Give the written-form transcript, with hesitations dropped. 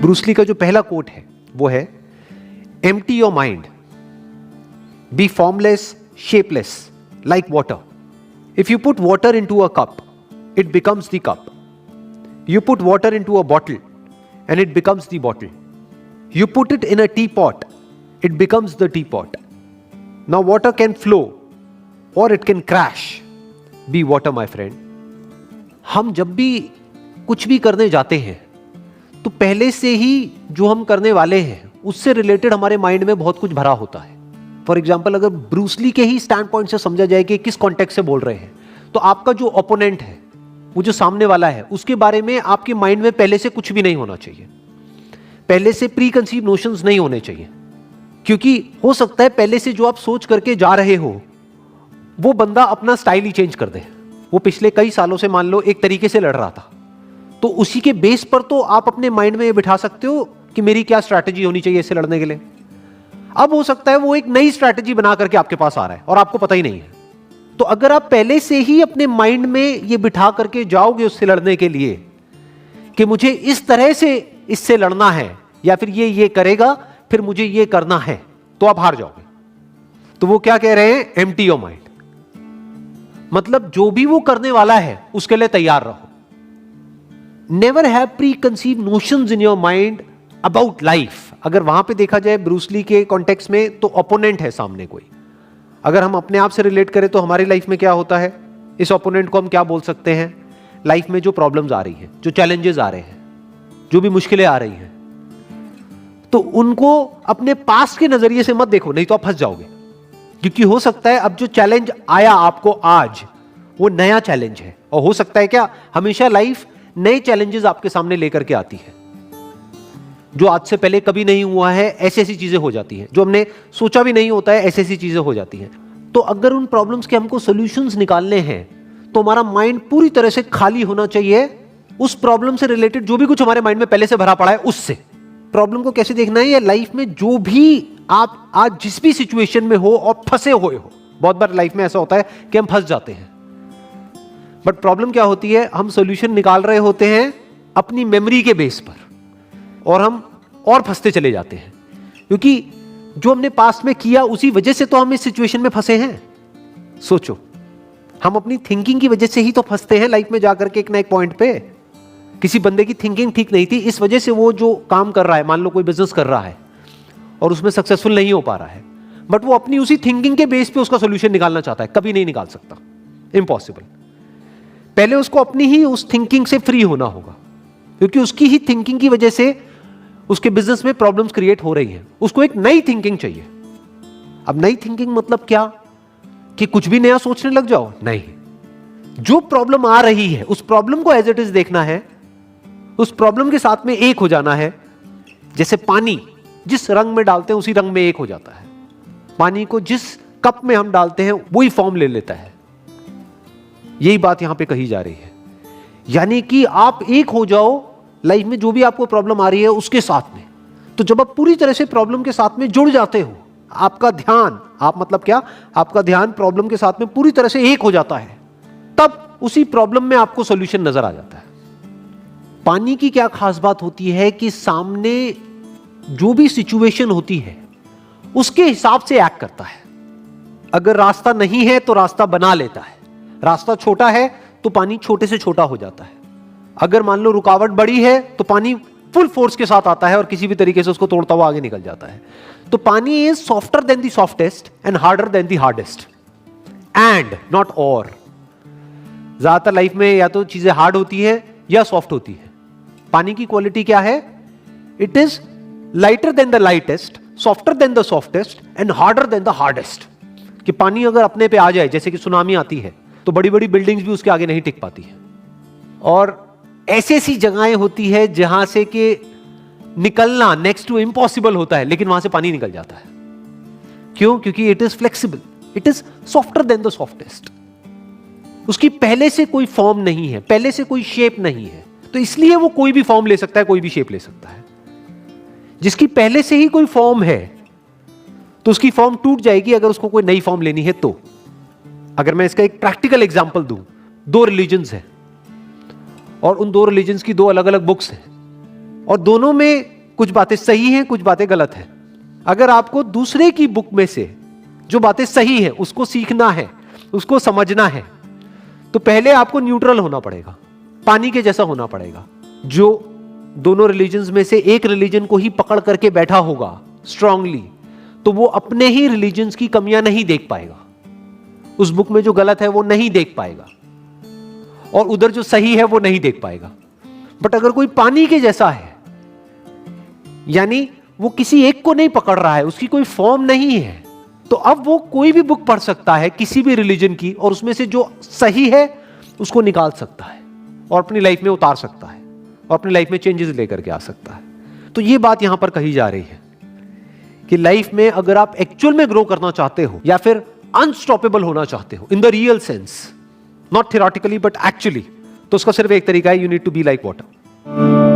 Bruce Lee का जो पहला कोट है वो है, empty your mind, be formless, shapeless, like water. If you put water into a cup, it becomes the cup. You put water into a bottle and it becomes the bottle. You put it in a teapot, it becomes the teapot. Now water can flow or it can crash. Be water, my friend. हम जब भी कुछ भी करने जाते हैं तो पहले से ही जो हम करने वाले हैं उससे रिलेटेड हमारे माइंड में बहुत कुछ भरा होता है. फॉर एग्जाम्पल, अगर ब्रूस ली के ही स्टैंड पॉइंट से समझा जाए कि किस कॉन्टेक्स्ट से बोल रहे हैं, तो आपका जो ओपोनेंट है, वो जो सामने वाला है, उसके बारे में आपके माइंड में पहले से कुछ भी नहीं होना चाहिए. पहले से प्री कंसीव नोशंस नहीं होने चाहिए, क्योंकि हो सकता है पहले से जो आप सोच करके जा रहे हो वो बंदा अपना स्टाइल ही चेंज कर दे. वो पिछले कई सालों से मान लो एक तरीके से लड़ रहा था, तो उसी के बेस पर तो आप अपने माइंड में ये बिठा सकते हो कि मेरी क्या स्ट्रैटेजी होनी चाहिए इससे लड़ने के लिए. अब हो सकता है वो एक नई स्ट्रैटेजी बना करके आपके पास आ रहा है और आपको पता ही नहीं है. तो अगर आप पहले से ही अपने माइंड में ये बिठा करके जाओगे उससे लड़ने के लिए कि मुझे इस तरह से इससे लड़ना है, या फिर ये करेगा फिर मुझे ये करना है, तो आप हार जाओगे. तो वो क्या कह रहे हैं, एम्प्टी योर माइंड. मतलब जो भी वो करने वाला है उसके लिए तैयार रहो. Never have pre conceive notions in your mind about life. अगर वहां पे देखा जाए ब्रूस ली के कॉन्टेक्स्ट में, तो ओपोनेंट है सामने कोई. अगर हम अपने आप से रिलेट करें तो हमारी लाइफ में क्या होता है, इस ओपोनेंट को हम क्या बोल सकते हैं, लाइफ में जो प्रॉब्लम्स आ रही हैं, जो चैलेंजेस आ रहे हैं, जो भी मुश्किलें आ रही हैं, तो उनको अपने पास्ट के नजरिए से मत देखो, नहीं तो आप फंस जाओगे. क्योंकि हो सकता है अब जो चैलेंज आया आपको आज, वो नया चैलेंज है. और हो सकता है क्या, हमेशा लाइफ नए चैलेंजेस आपके सामने लेकर के आती है, जो आज से पहले कभी नहीं हुआ है. ऐसी ऐसी चीजें हो जाती हैं जो हमने सोचा भी नहीं होता है, ऐसी ऐसी चीजें हो जाती हैं. तो अगर उन प्रॉब्लम्स के हमको सॉल्यूशंस निकालने हैं तो हमारा माइंड पूरी तरह से खाली होना चाहिए उस प्रॉब्लम से रिलेटेड. जो भी कुछ हमारे माइंड में पहले से भरा पड़ा है उससे. प्रॉब्लम को कैसे देखना है, ये लाइफ में जो भी आप आज जिस भी सिचुएशन में हो और फंसे हुए हो. बहुत बार लाइफ में ऐसा होता है कि हम फंस जाते हैं, बट प्रॉब्लम क्या होती है, हम सॉल्यूशन निकाल रहे होते हैं अपनी मेमोरी के बेस पर, और हम और फंसते चले जाते हैं. क्योंकि जो हमने पास्ट में किया उसी वजह से तो हम इस सिचुएशन में फंसे हैं. सोचो, हम अपनी थिंकिंग की वजह से ही तो फंसते हैं लाइफ में जाकर के एक ना एक पॉइंट पे. किसी बंदे की थिंकिंग ठीक नहीं थी, इस वजह से वो जो काम कर रहा है, मान लो कोई बिजनेस कर रहा है और उसमें सक्सेसफुल नहीं हो पा रहा है, बट वो अपनी उसी थिंकिंग के बेस पे उसका सोल्यूशन निकालना चाहता है. कभी नहीं निकाल सकता, इम्पॉसिबल. पहले उसको अपनी ही उस थिंकिंग से फ्री होना होगा, क्योंकि उसकी ही थिंकिंग की वजह से उसके बिजनेस में प्रॉब्लम्स क्रिएट हो रही हैं. उसको एक नई थिंकिंग चाहिए. अब नई थिंकिंग मतलब क्या, कि कुछ भी नया सोचने लग जाओ, नहीं. जो प्रॉब्लम आ रही है उस प्रॉब्लम को एज इट इज देखना है, उस प्रॉब्लम के साथ में एक हो जाना है. जैसे पानी जिस रंग में डालते हैं उसी रंग में एक हो जाता है. पानी को जिस कप में हम डालते हैं वही फॉर्म ले लेता है. यही बात यहां पे कही जा रही है. यानी कि आप एक हो जाओ लाइफ में जो भी आपको प्रॉब्लम आ रही है उसके साथ में. तो जब आप पूरी तरह से प्रॉब्लम के साथ में जुड़ जाते हो, आपका ध्यान, आप मतलब क्या, आपका ध्यान प्रॉब्लम के साथ में पूरी तरह से एक हो जाता है, तब उसी प्रॉब्लम में आपको सॉल्यूशन नजर आ जाता है. पानी की क्या खास बात होती है कि सामने जो भी सिचुएशन होती है उसके हिसाब से एक्ट करता है. अगर रास्ता नहीं है तो रास्ता बना लेता है. रास्ता छोटा है तो पानी छोटे से छोटा हो जाता है. अगर मान लो रुकावट बड़ी है तो पानी फुल फोर्स के साथ आता है और किसी भी तरीके से उसको तोड़ता हुआ आगे निकल जाता है. तो पानी is softer then the softest and harder than the hardest, and not और. ज्यादातर लाइफ में या तो चीजें हार्ड होती है या सॉफ्ट होती है. पानी की क्वालिटी क्या है, it is lighter than the lightest, softer then the softest and harder than the hardest. कि पानी अगर अपने पे आ जाए, जैसे कि सुनामी आती है, तो बड़ी बड़ी बिल्डिंग्स भी उसके आगे नहीं टिक पाती है. और ऐसी ऐसी जगहें होती है जहां से कि निकलना नेक्स्ट टू इम्पॉसिबल होता है, लेकिन वहां से पानी निकल जाता है. क्यों? क्योंकि it is flexible, it is softer then the softest. उसकी पहले से कोई फॉर्म नहीं है, पहले से कोई शेप नहीं है, तो इसलिए वो कोई भी फॉर्म ले सकता है, कोई भी शेप ले सकता है. जिसकी पहले से ही कोई फॉर्म है तो उसकी फॉर्म टूट जाएगी अगर उसको कोई नई फॉर्म लेनी है तो. अगर मैं इसका एक प्रैक्टिकल एग्जांपल दूं, दो रिलीजन्स हैं और उन दो रिलीजन्स की दो अलग अलग बुक्स हैं, और दोनों में कुछ बातें सही हैं, कुछ बातें गलत हैं। अगर आपको दूसरे की बुक में से जो बातें सही है उसको सीखना है, उसको समझना है, तो पहले आपको न्यूट्रल होना पड़ेगा, पानी के जैसा होना पड़ेगा। जो दोनों रिलीजन्स में से एक रिलीजन को ही पकड़ करके बैठा होगा स्ट्रांगली, तो वो अपने ही रिलीजन्स की कमियां नहीं देख पाएगा, उस बुक में जो गलत है वो नहीं देख पाएगा, और उधर जो सही है वो नहीं देख पाएगा। बट अगर कोई पानी के जैसा है, यानी वो किसी एक को नहीं पकड़ रहा है, उसकी कोई फॉर्म नहीं है, तो अब वो कोई भी बुक पढ़ सकता है किसी भी रिलीजन की, और उसमें से जो सही है उसको निकाल सकता है और अपनी लाइफ में उतार सकता है और अपनी लाइफ में चेंजेस लेकर के आ सकता है। तो ये बात यहां पर कही जा रही है कि लाइफ में अगर आप एक्चुअल में ग्रो करना चाहते हो या फिर अनस्टॉपेबल होना चाहते हो in the real sense, not theoretically but actually, तो उसका सिर्फ एक तरीका है, you need to be like water.